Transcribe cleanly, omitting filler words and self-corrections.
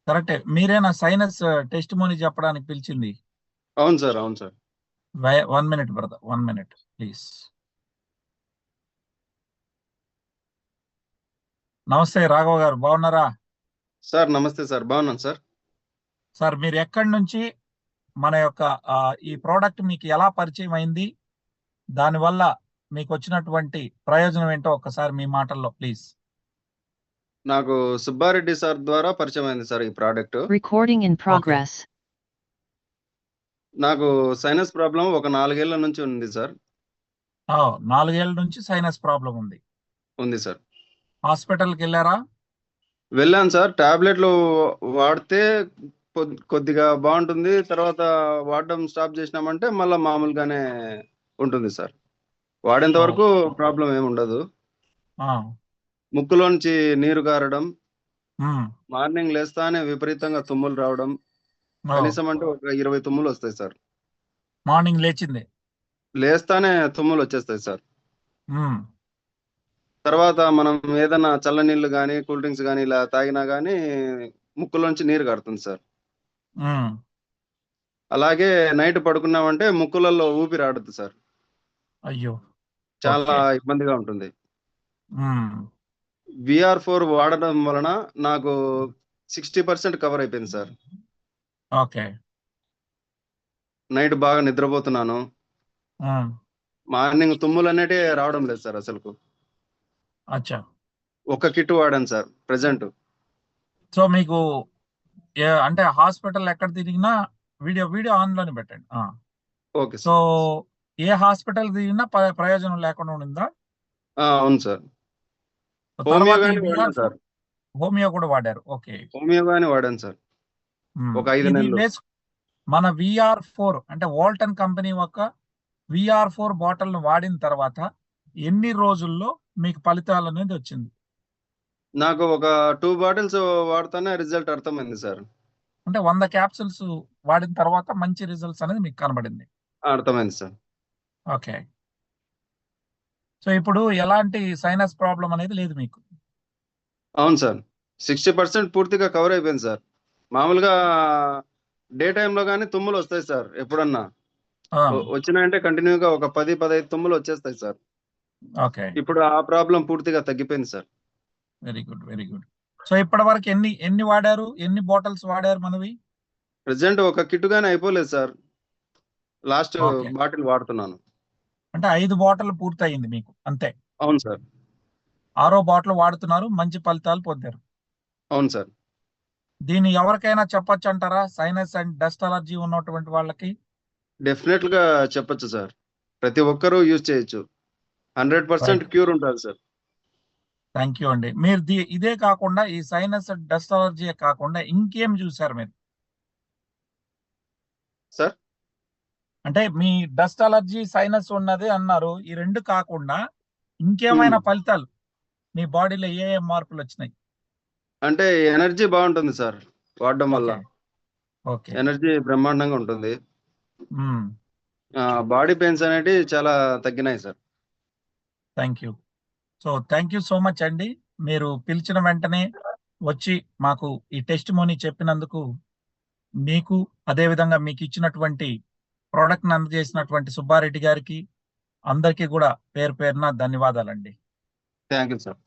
కరెక్టే. మీరేనా sinus testimony చెప్పడానికి పిలిచింది? అవును సార్, అవును sir. 1 minute brother, 1 minute please. నమస్తే రాఘవ గారు, బాగున్నారా? సార్ నమస్తే సార్, బాగున్నాను సార్. సార్ మీరు ఎక్కడి నుంచి మన యొక్క ఈ ప్రోడక్ట్ మీకు ఎలా పరిచయం అయింది, దానివల్ల మీకు వచ్చినటువంటి ప్రయోజనం ఏంటో ఒక్కసారి మీ మాటల్లో ప్లీజ్. నాకు సుబ్బారెడ్డి సార్ ద్వారా పరిచయం అయింది సార్ ఈ product. Recording in okay. progress. నాకు సైనస్ ప్రాబ్లం ఒక 4 ఏళ్ల నుంచి ఉంది సార్. 4 ఏళ్ల నుంచి సైనస్ ప్రాబ్లం ఉంది. ఉంది సార్. హాస్పిటల్కి వెళ్ళారా? వెళ్ళాను సార్. టాబ్లెట్లు వాడితే కొద్దిగా బాగుంటుంది. తర్వాత వాడడం స్టాప్ చేసినామంటే మళ్ళీ మామూలుగానే ఉంటుంది సార్. వాడేంత ఓ, వరకు ప్రాబ్లం ఏమి ఉండదు. ఆ, ముక్కులోంచి నీరు గారడం, ఉమ్, మార్నింగ్ లేస్తానే విపరీతంగా తుమ్ములు రావడం, ఓ, కనీసం అంటే ఒక 20 తుమ్ములు వస్తాయి సార్. మార్నింగ్ లేచింది. లేస్తానే తుమ్ములు వచ్చేస్తాయి సార్. ఉమ్, తర్వాత మనం ఏదైనా చల్లనీళ్ళు కానీ కూల్ డ్రింక్స్ కానీ ఇలా తాగినా కానీ ముక్కులోంచి నీరు కారుతుంది సార్. ఉమ్, అలాగే నైట్ పడుకున్నామంటే ముక్కులలో ఊపిరి ఆడదు సార్. అయ్యో, చాలా ఓకే. ఇబ్బందిగా ఉంటుంది. ఉమ్, VR4 వాడడం వలన నాకు 60% కవర్ అయిపోయింది సార్. ఓకే. నైట్ బాగా నిద్రపోతున్నాను. ఉమ్, మార్నింగ్ తుమ్ములు అనేటి రావడం లేదు సార్ అసలు. అచ్చా. ఒక కిట్ వాడాను సార్ ప్రెసెంట్. సో మీకు అంటే హాస్పిటల్ ఎక్కడ తిరిగినా వీడియో వీడియో ఆన్ లోనే పెట్టండి. Okay so sir. ఏ హాస్పిటల్ తిరిగినా ప్రయోజనం లేకుండా ఉండిందా? అవును సార్. హోమియో తర్వాత గాని వాడాను సార్. హోమియో కూడా వాడారు. ఓకే. హోమియో గాని వాడాను సార్ ఒక 5 ఇది నెలలు. మన VR4 అంటే వాల్టన్ కంపెనీ ఒక VR4 బాటిల్ ను వాడిన తర్వాత ఎన్ని రోజుల్లో మీకు ఫలితాలు అనేది వచ్చింది? నాకు ఒక 2 బాటిల్స్ వాడితేనే రిజల్ట్ అర్థమైంది సార్. అంటే 100 క్యాప్సూల్స్ వాడిన తర్వాత మంచి రిజల్ట్స్ అనేది మీకు కనబడింది. అర్థమైంది సార్. ఓకే. సో ఇప్పుడు ఎలాంటి సైనస్ ప్రాబ్లం అనేది లేదు మీకు? అవును సార్. 60% పూర్తిగా కవర్ అయిపోయింది సార్. మామూలుగా డే టైంలో కానీ తుమ్ములు వస్తాయి సార్. ఎప్పుడన్నా వచ్చినాయంటే కంటిన్యూగా ఒక 10-15 తుమ్ములు వచ్చేస్తాయి సార్. ఓకే. ఇప్పుడు ఆ ప్రాబ్లం పూర్తిగా తగ్గిపోయింది sir. Very good, very good. So ఇప్పటి వరకు ఎన్ని వాడారు, ఎన్ని బాటిల్స్ వాడారు మనవి? ప్రెసెంట్ ఒక కిట్ గానీ అయిపోలేదు సార్. Last okay. బాటిల్ వాడుతున్నాను. అంటే 5 బాటిల్ పూర్తయింది మీకు అంతే? అవును సార్. 6వ బాటిల్ వాడుతున్నారు, మంచి ఫలితాలు పొందారు. అవును సార్. దీన్ని ఎవరికైనా చెప్పొచ్చు అంటారా, సైనస్ అండ్ డస్ట్ అలర్జీ ఉన్నటువంటి వాళ్ళకి? డెఫినెట్ గా చెప్పొచ్చు సార్. ప్రతి ఒక్కరూ యూజ్ చేయొచ్చు. 100% క్యూర్ ఉంటుంది సార్. థ్యాంక్ యూ అండి. మీరు ఇదే కాకుండా ఈ సైనస్ డస్ట్ అలర్జీ కాకుండా ఇంకేం చూసారు మీరు? సార్ అంటే మీ డస్ట్ అలర్జీ సైనస్ ఉన్నది అన్నారు, ఈ రెండు కాకుండా ఇంకేమైనా ఫలితాలు మీ బాడీలో ఏ మార్పులు వచ్చినాయి? అంటే ఎనర్జీ బాగుంటుంది సార్ వాడడం వల్ల. ఓకే. ఎనర్జీ బ్రహ్మాండంగా ఉంటుంది. మ్మ్. బాడీ పెయిన్స్ అనేవి చాలా తగ్గినాయి sir. Thank you. So thank you so much అండి. మీరు పిలిచిన వెంటనే వచ్చి మాకు ఈ టెస్టిమోనీ చెప్పినందుకు మీకు, అదేవిధంగా మీకు ఇచ్చినటువంటి ప్రోడక్ట్ అందజేసినటువంటి సుబ్బారెడ్డి గారికి అందరికీ కూడా పేరు పేరున ధన్యవాదాలండి. Thank you sir.